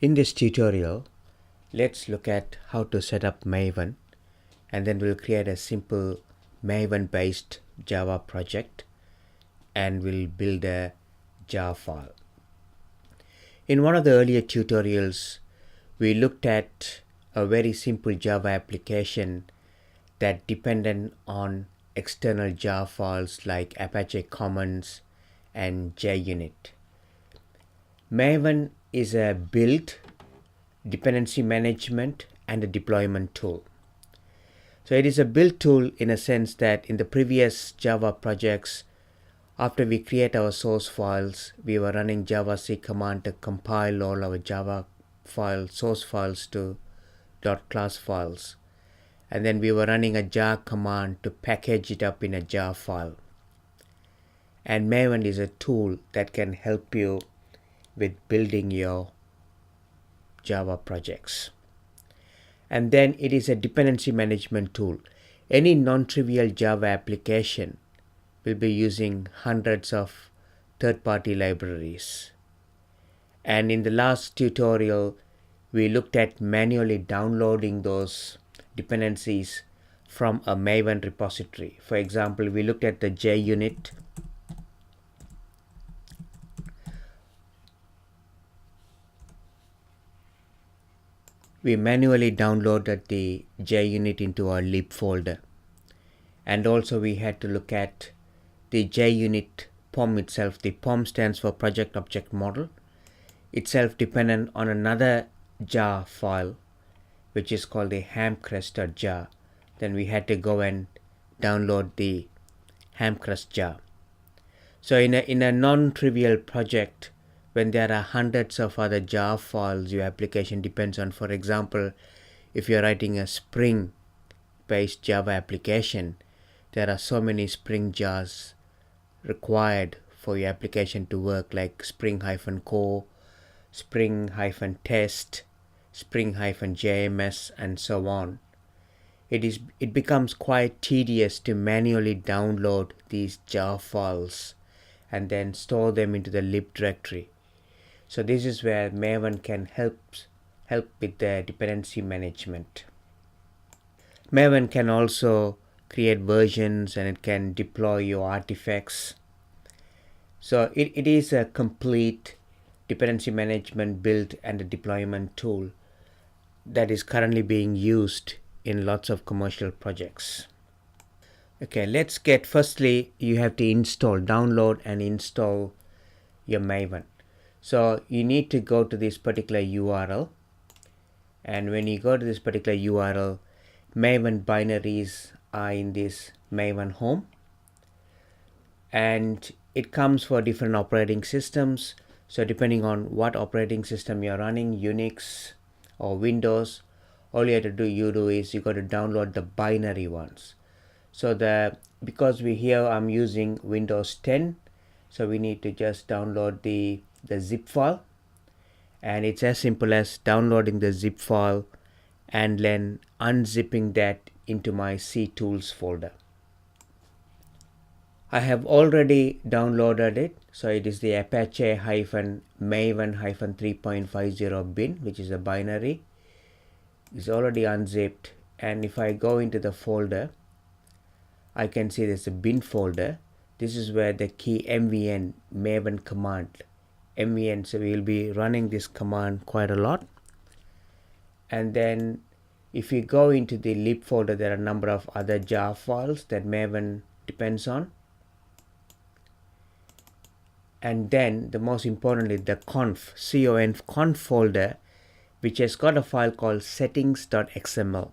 In this tutorial, let's look at how to set up Maven, and then we'll create a simple Maven based Java project and we'll build a jar file. In one of the earlier tutorials, we looked at a very simple Java application that depended on external jar files like Apache Commons and JUnit. Maven is a build, dependency management, and a deployment tool. So it is a build tool in a sense that in the previous Java projects, after we create our source files, we were running javac command to compile all our Java source files to .class files. And then we were running a jar command to package it up in a jar file. And Maven is a tool that can help you with building your Java projects. And then it is a dependency management tool. Any non-trivial Java application will be using hundreds of third-party libraries. And in the last tutorial, we looked at manually downloading those dependencies from a Maven repository. For example, we looked at the JUnit. We manually downloaded the JUnit into our lib folder. And also we had to look at the JUnit POM itself. The POM stands for Project Object Model. Itself dependent on another jar file, which is called the hamcrest.jar. Then we had to go and download the hamcrest jar. So in a non-trivial project, when there are hundreds of other jar files your application depends on, for example, if you're writing a Spring-based Java application, there are so many Spring jars required for your application to work, like Spring-core, Spring-test, Spring-JMS, and so on. It becomes quite tedious to manually download these jar files and then store them into the lib directory. So this is where Maven can help with the dependency management. Maven can also create versions and it can deploy your artifacts. So it is a complete dependency management build and a deployment tool that is currently being used in lots of commercial projects. Okay, let's get, firstly, you have to download and install your Maven. So you need to go to this particular URL, and when you go to this particular URL, Maven binaries are in this Maven home, and it comes for different operating systems. So depending on what operating system you're running, Unix or Windows, all you have to do is you got to download the binary ones. So because I'm using Windows 10, so we need to just download the zip file, and it's as simple as downloading the zip file and then unzipping that into my C tools folder. I have already downloaded it, so it is the Apache-Maven 3.50 bin, which is a binary. It's already unzipped, and if I go into the folder, I can see there's a bin folder. This is where the key mvn Maven command mvn, so we will be running this command quite a lot. And then if you go into the lib folder, there are a number of other jar files that Maven depends on. And then the most importantly, the conf folder, which has got a file called settings.xml.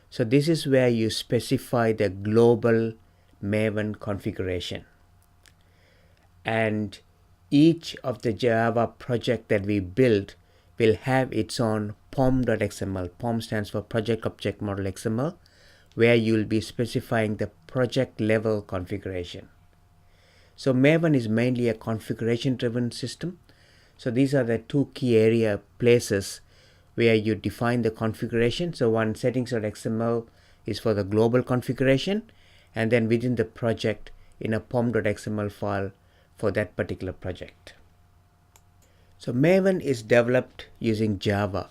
So this is where you specify the global Maven configuration. And each of the Java project that we build will have its own pom.xml. POM stands for Project Object Model XML, where you will be specifying the project level configuration. So Maven is mainly a configuration driven system. So these are the two key places where you define the configuration. So one, settings.xml, is for the global configuration, and then within the project in a pom.xml file for that particular project. So Maven is developed using Java.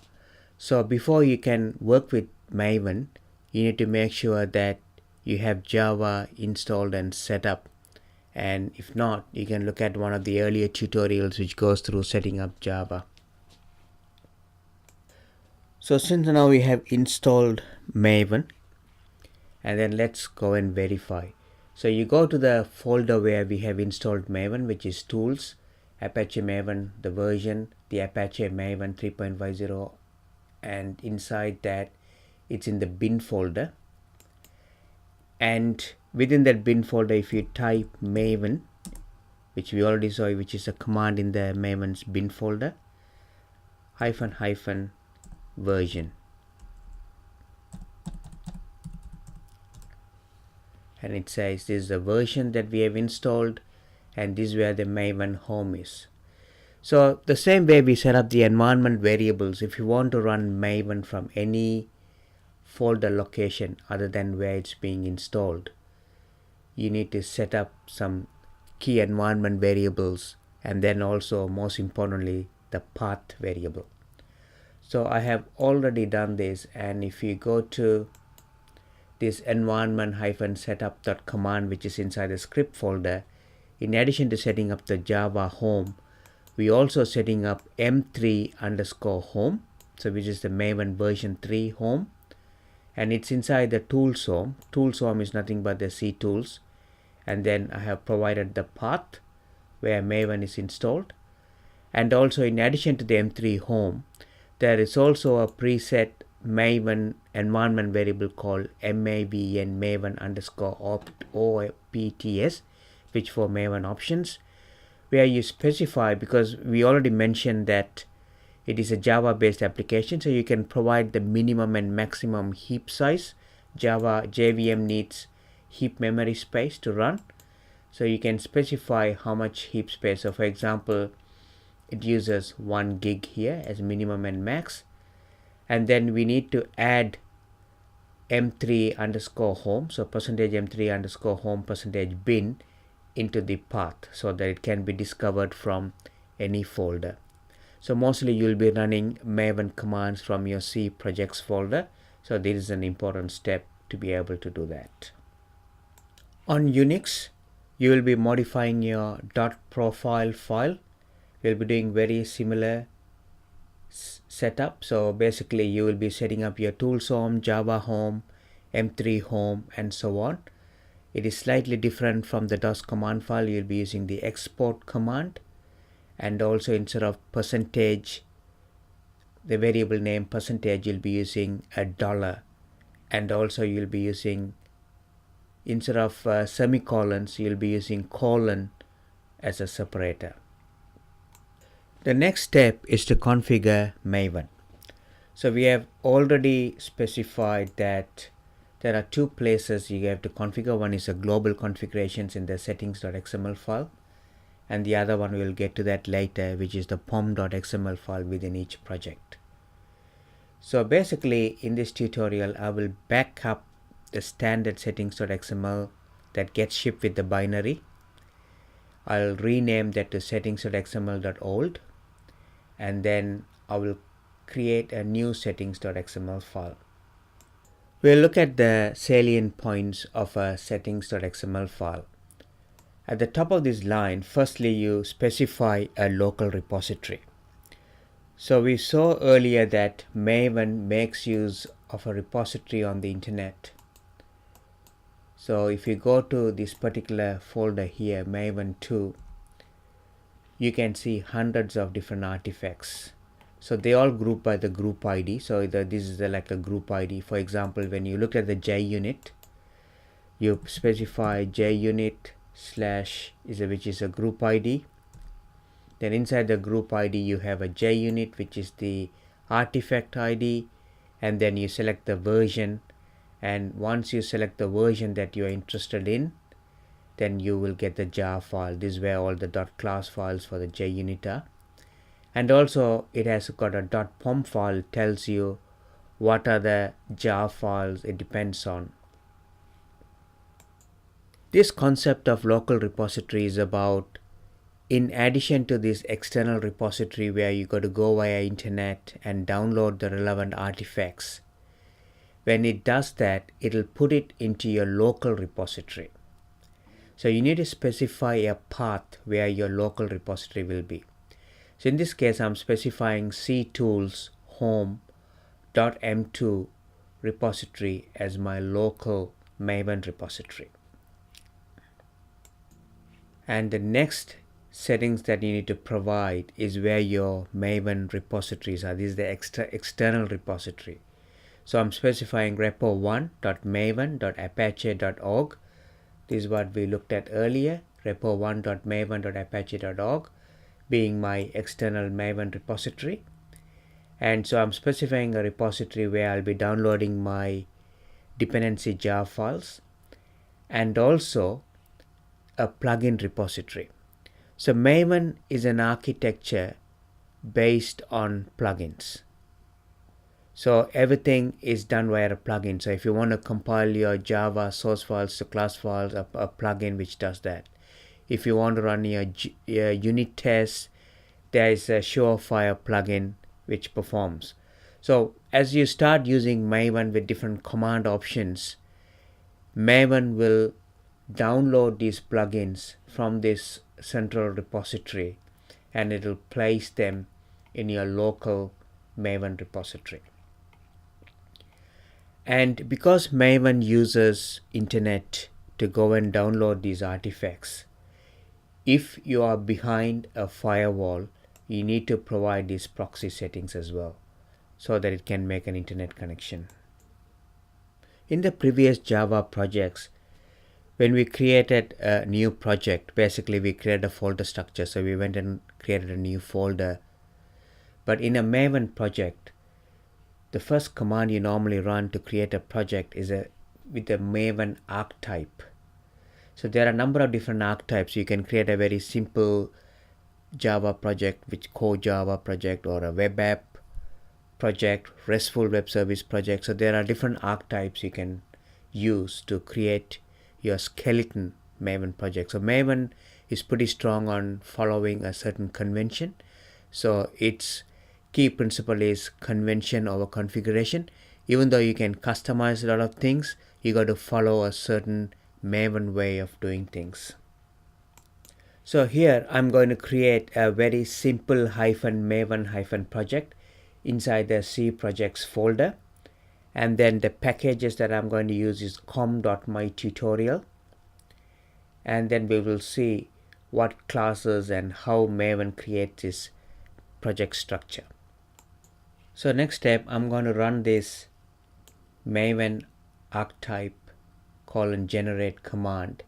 So before you can work with Maven, you need to make sure that you have Java installed and set up. And if not, you can look at one of the earlier tutorials which goes through setting up Java. So since now we have installed Maven, and then let's go and verify. So you go to the folder where we have installed Maven, which is Tools, Apache Maven, the version, the Apache Maven 3.50, and inside that it's in the bin folder. And within that bin folder, if you type Maven, which we already saw, which is a command in the Maven's bin folder, --version, and it says this is the version that we have installed, and this is where the Maven home is. So the same way we set up the environment variables, if you want to run Maven from any folder location other than where it's being installed, you need to set up some key environment variables, and then also most importantly the path variable. So I have already done this, and if you go to this environment-setup.command, which is inside the script folder, in addition to setting up the Java home, we also setting up m3_home, so which is the Maven version 3 home, and it's inside the tools home. Tools home is nothing but the C tools, and then I have provided the path where Maven is installed. And also in addition to the m3 home, there is also a preset Maven environment variable called Maven Maven_opts, which for Maven options, where you specify, because we already mentioned that it is a Java based application, so you can provide the minimum and maximum heap size. Java JVM needs heap memory space to run, so you can specify how much heap space. So for example, it uses 1 gig here as minimum and max, and then we need to add m3_home, so %m3_home %bin into the path so that it can be discovered from any folder. So mostly you'll be running Maven commands from your C projects folder, so this is an important step to be able to do that. On Unix, you will be modifying your .profile file. We'll be doing very similar setup. So basically you will be setting up your tools home, Java home, m3 home, and so on. It is slightly different from the DOS command file. You'll be using the export command, and also instead of percentage, the variable name percentage, you'll be using a $, and also you'll be using, instead of semicolons, you'll be using colon as a separator. The next step is to configure Maven. So we have already specified that there are 2 places you have to configure. One is a global configurations in the settings.xml file, and the other one we'll get to that later, which is the pom.xml file within each project. So basically in this tutorial I will back up the standard settings.xml that gets shipped with the binary. I'll rename that to settings.xml.old, and then I will create a new settings.xml file. We'll look at the salient points of a settings.xml file. At the top of this line, firstly you specify a local repository. So we saw earlier that Maven makes use of a repository on the internet. So if you go to this particular folder here, Maven 2, you can see hundreds of different artifacts. So they all group by the group ID. So this is like a group ID. For example, when you look at the JUnit, you specify JUnit / which is a group ID. Then inside the group ID you have a JUnit, which is the artifact ID, and then you select the version, and once you select the version that you are interested in, then you will get the jar file. This is where all the .class files for the JUnit are. And also it has got a .pom file, tells you what are the jar files it depends on. This concept of local repository is about in addition to this external repository where you got to go via internet and download the relevant artifacts, when it does that, it'll put it into your local repository. So you need to specify a path where your local repository will be. So in this case, I'm specifying ctools home.m2 repository as my local Maven repository. And the next settings that you need to provide is where your Maven repositories are. This is the external repository. So I'm specifying repo1.maven.apache.org. This is what we looked at earlier, repo1.maven.apache.org being my external Maven repository. And so I'm specifying a repository where I'll be downloading my dependency jar files and also a plugin repository. So Maven is an architecture based on plugins. So everything is done via a plugin. So if you want to compile your Java source files to class files, a plugin which does that. If you want to run your unit tests, there is a Surefire plugin which performs. So as you start using Maven with different command options, Maven will download these plugins from this central repository and it will place them in your local Maven repository. And because Maven uses internet to go and download these artifacts, if you are behind a firewall, you need to provide these proxy settings as well so that it can make an internet connection. In the previous Java projects, when we created a new project, basically we created a folder structure. So we went and created a new folder. But in a Maven project, the first command you normally run to create a project is with the Maven archetype. So there are a number of different archetypes. You can create a very simple Java project, which core Java project, or a web app project, RESTful web service project. So there are different archetypes you can use to create your skeleton Maven project. So Maven is pretty strong on following a certain convention. So its key principle is convention over configuration. Even though you can customize a lot of things, you got to follow a certain Maven way of doing things. So here I'm going to create a very simple -maven project inside the C projects folder. And then the packages that I'm going to use is com.mytutorial. And then we will see what classes and how Maven creates this project structure. So next step, I'm going to run this Maven archetype :generate command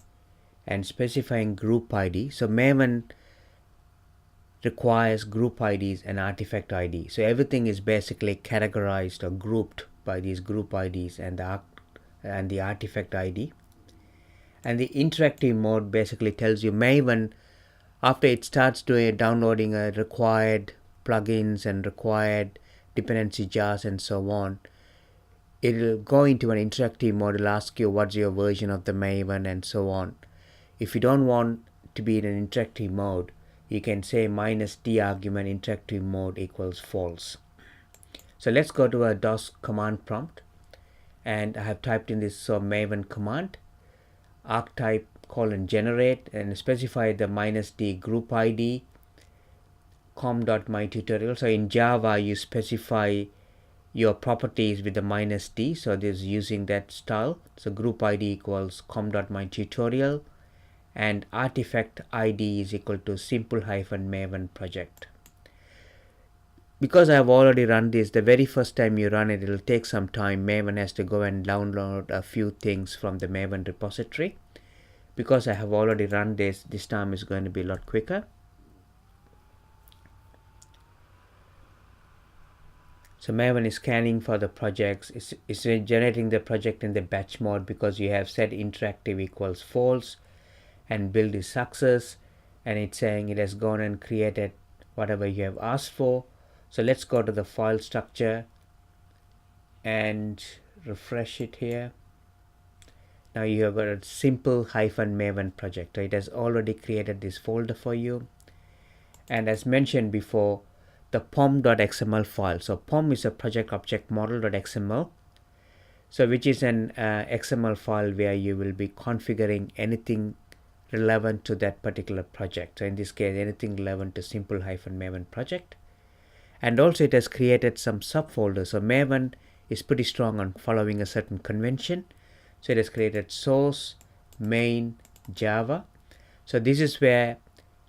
and specifying group ID. So Maven requires group IDs and artifact ID. So everything is basically categorized or grouped by these group IDs and the artifact ID. And the interactive mode basically tells you Maven, after it starts downloading required plugins and required dependency jars and so on, it will go into an interactive mode. It will ask you what's your version of the Maven and so on. If you don't want to be in an interactive mode, you can say -d argument interactive mode equals false. So let's go to a DOS command prompt, and I have typed in this Maven command archetype :generate and specify the -d group ID com.mytutorial. So in Java you specify your properties with the -d, so this is using that style. So group ID equals com.mytutorial and artifact ID is equal to simple-maven project. Because I have already run this, the very first time you run it, it will take some time. Maven has to go and download a few things from the Maven repository. Because I have already run this time is going to be a lot quicker. So Maven is scanning for the projects. It's generating the project in the batch mode because you have set interactive equals false and build is success, and it's saying it has gone and created whatever you have asked for. So let's go to the file structure and refresh it here. Now you have got a simple -maven project. So it has already created this folder for you. and as mentioned before, the pom.xml file. So pom is a project object model.xml, so which is an XML file where you will be configuring anything relevant to that particular project. So in this case, anything relevant to simple-maven project. And also it has created some subfolders. So Maven is pretty strong on following a certain convention. So it has created source, main, Java. So this is where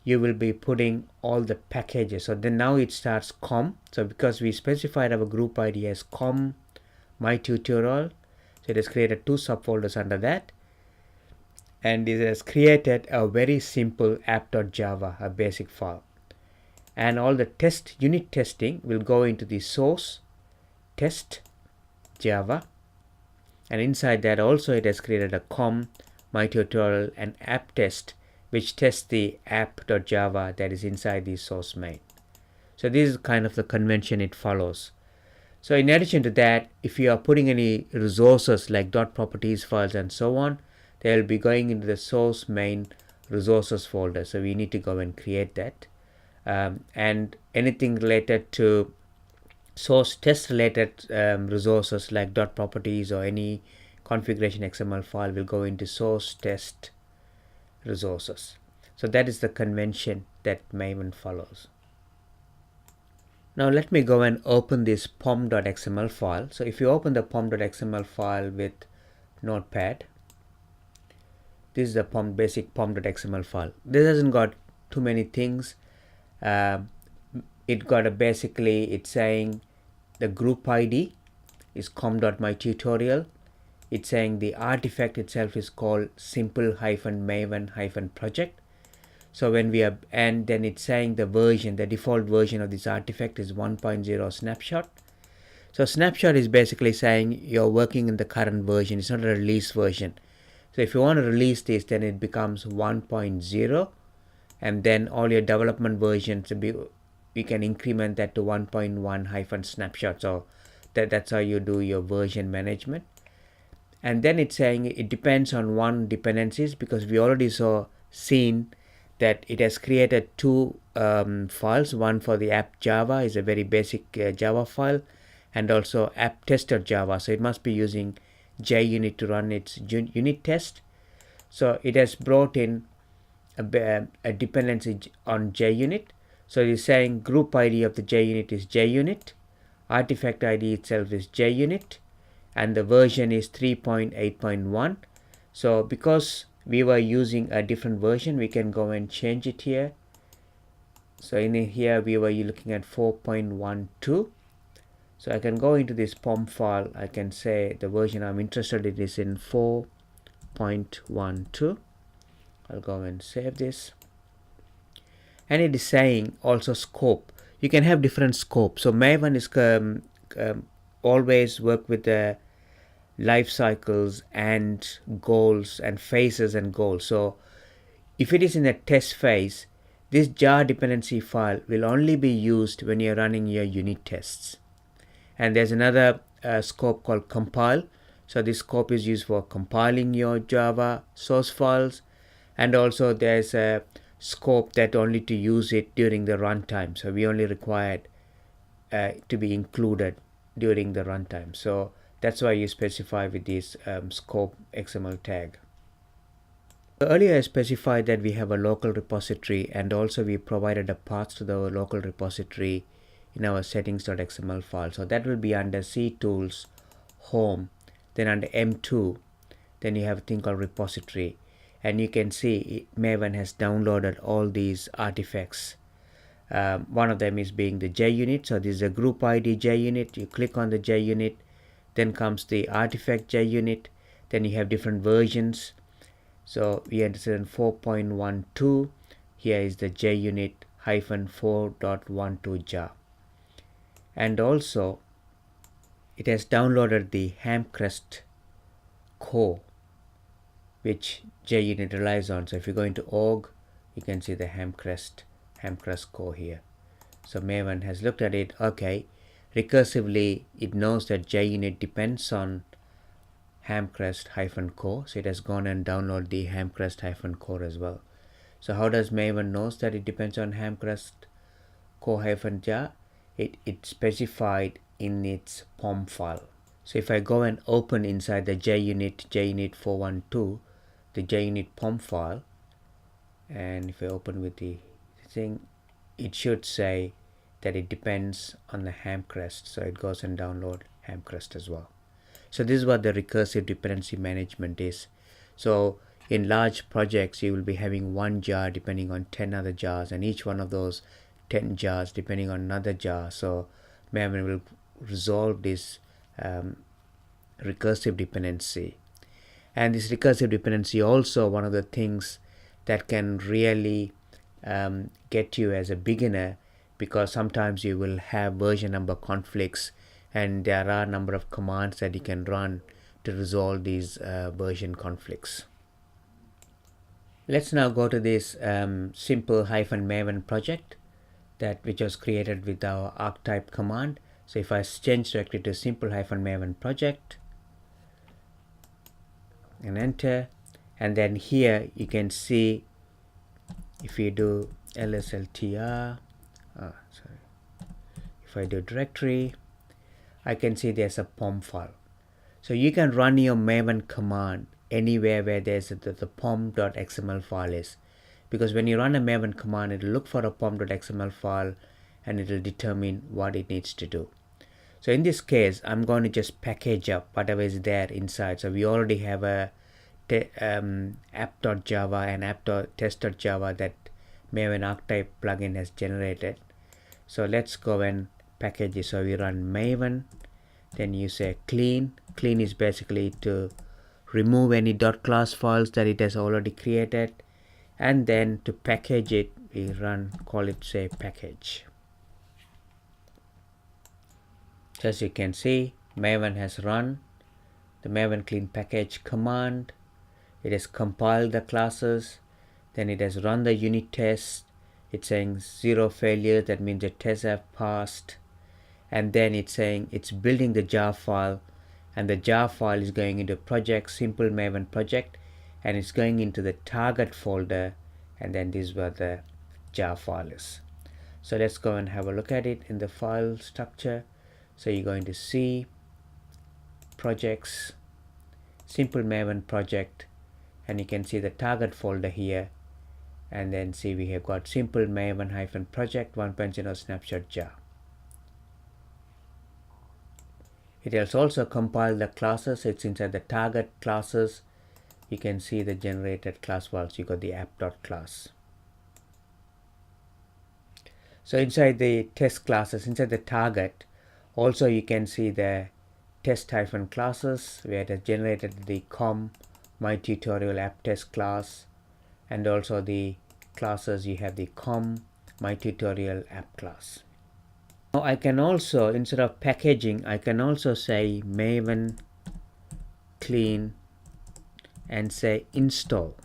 you will be putting all the packages. So then now it starts com. So because we specified our group ID as com my tutorial, so it has created 2 subfolders under that. And it has created a very simple app.java, a basic file. And all the unit testing will go into the source test Java, and inside that also it has created a com my tutorial and app test, which tests the app.java that is inside the source main. So this is kind of the convention it follows. So in addition to that, if you are putting any resources like .properties files and so on, they will be going into the source main resources folder. So we need to go and create that. And anything related to source test related resources like .properties or any configuration XML file will go into source test resources. So that is the convention that Maven follows. Now let me go and open this pom.xml file. So if you open the pom.xml file with Notepad, this is the basic pom.xml file. This hasn't got too many things. It got basically it's saying the group ID is com.mytutorial. It's saying the artifact itself is called simple-maven-project. So when we are, and then it's saying the version, the default version of this artifact is 1.0 snapshot. So snapshot is basically saying you're working in the current version. It's not a release version. So if you want to release this, then it becomes 1.0, and then all your development versions you can increment that to 1.1 snapshot. So that's how you do your version management. And then it's saying it depends on one dependencies, because we already seen that it has created 2 files. One for the app Java is a very basic Java file, and also app tester Java. So it must be using JUnit to run its unit test. So it has brought in a dependency on JUnit. So it is saying group ID of the JUnit is JUnit, artifact ID itself is JUnit, and the version is 3.8.1. So because we were using a different version, we can go and change it here. So in here we were looking at 4.12. So I can go into this pom file. I can say the version I'm interested in is in 4.12. I'll go and save this. And it is saying also scope. You can have different scope. So Maven is always work with the life cycles and goals and phases and goals. So if it is in a test phase, this jar dependency file will only be used when you're running your unit tests. And there's another scope called compile. So this scope is used for compiling your Java source files, and also there's a scope that only to use it during the runtime. So we only required to be included during the runtime. So that's why you specify with this scope XML tag. So earlier I specified that we have a local repository, and also we provided a path to the local repository in our settings.xml file. So that will be under C tools, home, then under M2, then you have a thing called repository, and you can see Maven has downloaded all these artifacts. One of them is being the JUnit. So this is a group ID JUnit. You click on the JUnit, then comes the artifact JUnit, then you have different versions. So we are interested in 4.12. Here is the JUnit -4.12 jar. And also it has downloaded the Hamcrest core, which JUnit relies on. So if you go into org, you can see the Hamcrest core here. So Maven has looked at it. Okay, recursively it knows that JUnit depends on Hamcrest-core, so it has gone and downloaded the Hamcrest-core as well. So how does Maven knows that it depends on hamcrest core-jar? It specified in its POM file. So if I go and open inside the JUnit 412, the JUnit POM file, and if I open with the thing, it should say that it depends on the hamcrest. So it goes and download hamcrest as well. So this is what the recursive dependency management is. So in large projects, you will be having one jar depending on 10 other jars, and each one of those 10 jars depending on another jar. So Maven will resolve this recursive dependency. And this recursive dependency also one of the things that can really get you as a beginner, because sometimes you will have version number conflicts, and there are a number of commands that you can run to resolve these version conflicts. Let's now go to this simple -maven project which was created with our archetype command. So if I change directly to simple -maven project and enter, and then here you can see if you do lsltr, if I do directory, I can see there's a POM file. So you can run your Maven command anywhere where there's the pom.xml file is, because when you run a Maven command, it will look for a pom.xml file and it will determine what it needs to do. So in this case, I'm going to just package up whatever is there inside. So we already have a app.java and app.test.java that Maven archetype plugin has generated. So let's go and package it. So we run Maven, then you say clean. Clean is basically to remove any .class files that it has already created, and then to package it, we call it say package. So as you can see, Maven has run the Maven clean package command. It has compiled the classes, then it has run the unit test. It's saying 0 failures, that means the tests have passed, and then it's saying it's building the jar file, and the jar file is going into project, simple Maven project, and it's going into the target folder, and then this is where the jar file is. So let's go and have a look at it in the file structure. So you're going to see projects, simple Maven project, and you can see the target folder here, and then see we have got simple Maven -project 1.0 snapshot jar. It has also compiled the classes. It's inside the target classes. You can see the generated class files. You got the app.class. So inside the test classes, inside the target, also you can see the test-classes where it has generated the my tutorial app test class, and also the classes you have the my tutorial app class. Now I can also, instead of packaging, I can also say Maven clean and say install.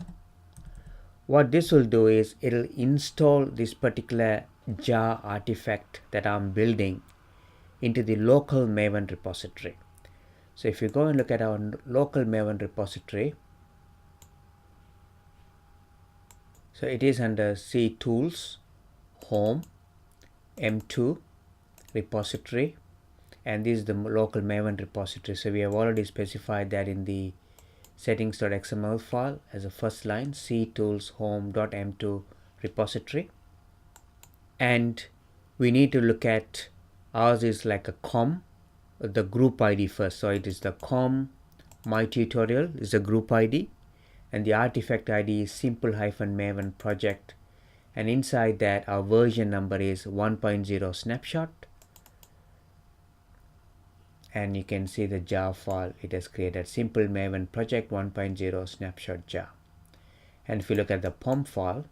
What this will do is it'll install this particular jar artifact that I'm building into the local Maven repository. So if you go and look at our local Maven repository, so it is under C tools, home, M2, repository, and this is the local Maven repository. So we have already specified that in the settings.xml file as a first line, C tools home.m2 repository, and we need to look at ours is like a the group ID first. So it is the my tutorial is a group ID, and the artifact ID is simple -maven project, and inside that our version number is 1.0 snapshot, and you can see the jar file it has created, simple Maven project 1.0 snapshot jar. And if you look at the POM file,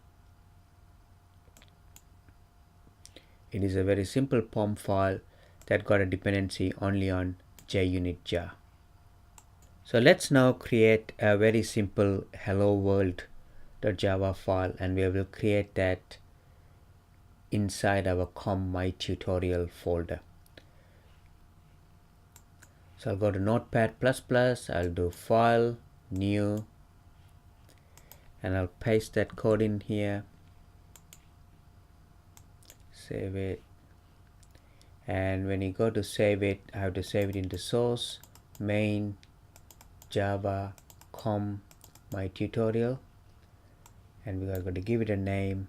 it is a very simple POM file that got a dependency only on JUnit jar. So let's now create a very simple hello world.java file, and we will create that inside our my tutorial folder. So I'll go to Notepad++, I'll do file, new, and I'll paste that code in here, save it, and when you go to save it, I have to save it into source main java com my tutorial, and we are going to give it a name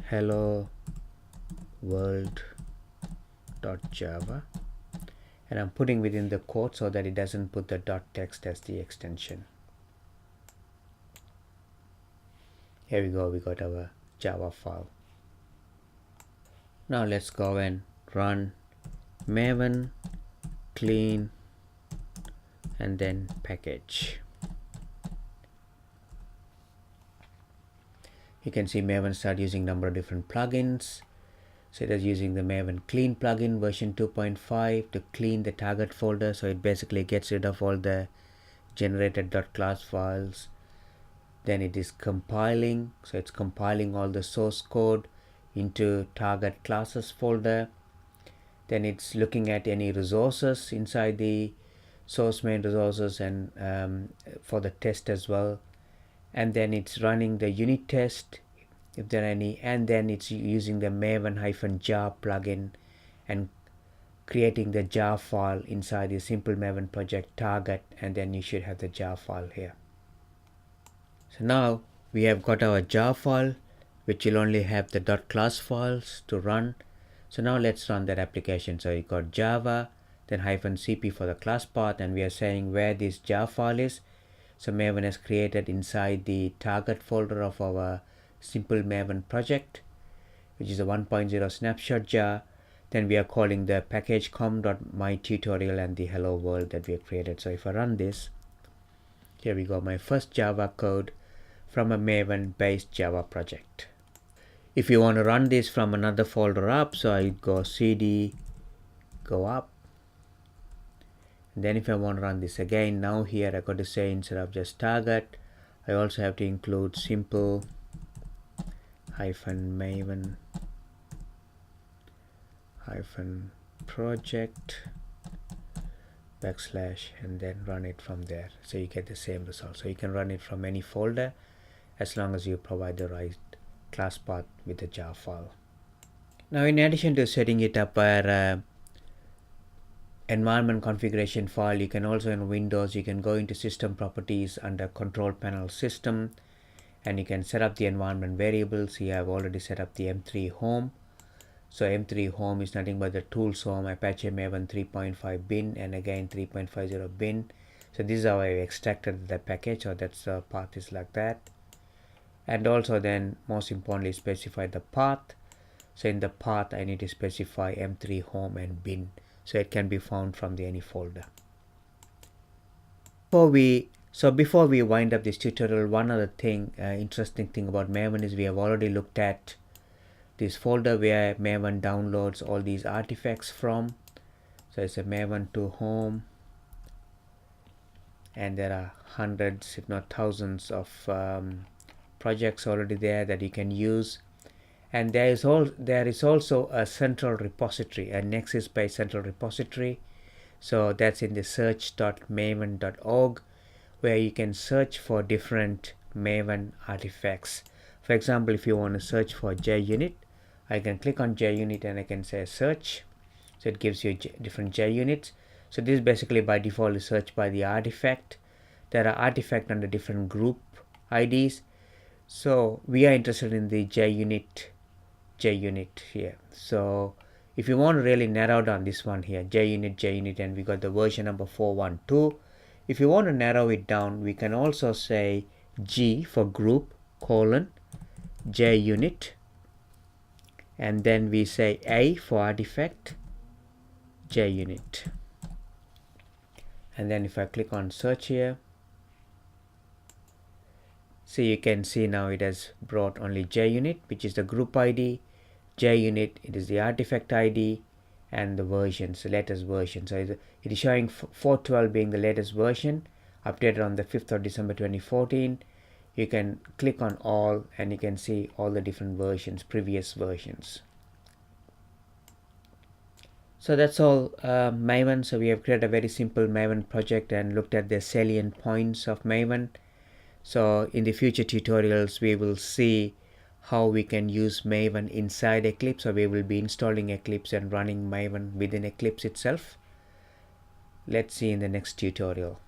hello world.java, and I'm putting within the quote so that it doesn't put the .text as the extension. Here we go, we got our Java file. Now let's go and run Maven clean and then package. You can see Maven start using number of different plugins. So it is using the Maven clean plugin version 2.5 to clean the target folder, so it basically gets rid of all the generated .class files. Then it is compiling, so it's compiling all the source code into target classes folder. Then it's looking at any resources inside the source main resources and for the test as well. And then it's running the unit test if there are any, and then it's using the maven-jar plugin and creating the jar file inside the simple Maven project target, and then you should have the jar file here. So now we have got our jar file, which will only have the .class files to run. So now let's run that application. So you got Java, then -cp for the class path, and we are saying where this jar file is. So Maven has created inside the target folder of our simple Maven project, which is a 1.0 snapshot jar. Then we are calling the package com.mytutorial and the hello world that we have created. So if I run this, here we go, my first Java code from a Maven based Java project. If you want to run this from another folder up, so I go cd, go up. And then if I want to run this again, now here I got to say instead of just target, I also have to include simple -maven project / and then run it from there, so you get the same result. So you can run it from any folder as long as you provide the right class path with the jar file. Now in addition to setting it up our environment configuration file, you can also in Windows, you can go into system properties under control panel system, and you can set up the environment variables. Here I've already set up the M3 home. So M3 home is nothing but the tools home, Apache Maven 3.5 bin, and again 3.50 bin. So this is how I extracted the package, or that's the path is like that. And also then most importantly specify the path. So in the path I need to specify M3 home and bin, so it can be found from any folder. Before we wind up this tutorial, one other thing, interesting thing about Maven is we have already looked at this folder where Maven downloads all these artifacts from. So it's a Maven to home, and there are hundreds if not thousands of projects already there that you can use. And there is also a central repository, a Nexus based central repository. So that's in the search.maven.org, where you can search for different Maven artifacts. For example, if you want to search for JUnit, I can click on JUnit and I can say search. So it gives you different JUnits. So this basically by default is searched by the artifact. There are artifacts under different group IDs. So we are interested in the JUnit here. So if you want to really narrow down this one here, JUnit, and we got the version number 412. If you want to narrow it down, we can also say G for group : JUnit, and then we say A for artifact, JUnit. And then if I click on search here, so you can see now it has brought only JUnit, which is the group ID, JUnit, it is the artifact ID, and the versions, the latest version. So it is showing 412 being the latest version, updated on the 5th of December 2014. You can click on all and you can see all the different versions, previous versions. So that's all Maven. So we have created a very simple Maven project and looked at the salient points of Maven. So in the future tutorials we will see how we can use Maven inside Eclipse. So we will be installing Eclipse and running Maven within Eclipse itself. Let's see in the next tutorial.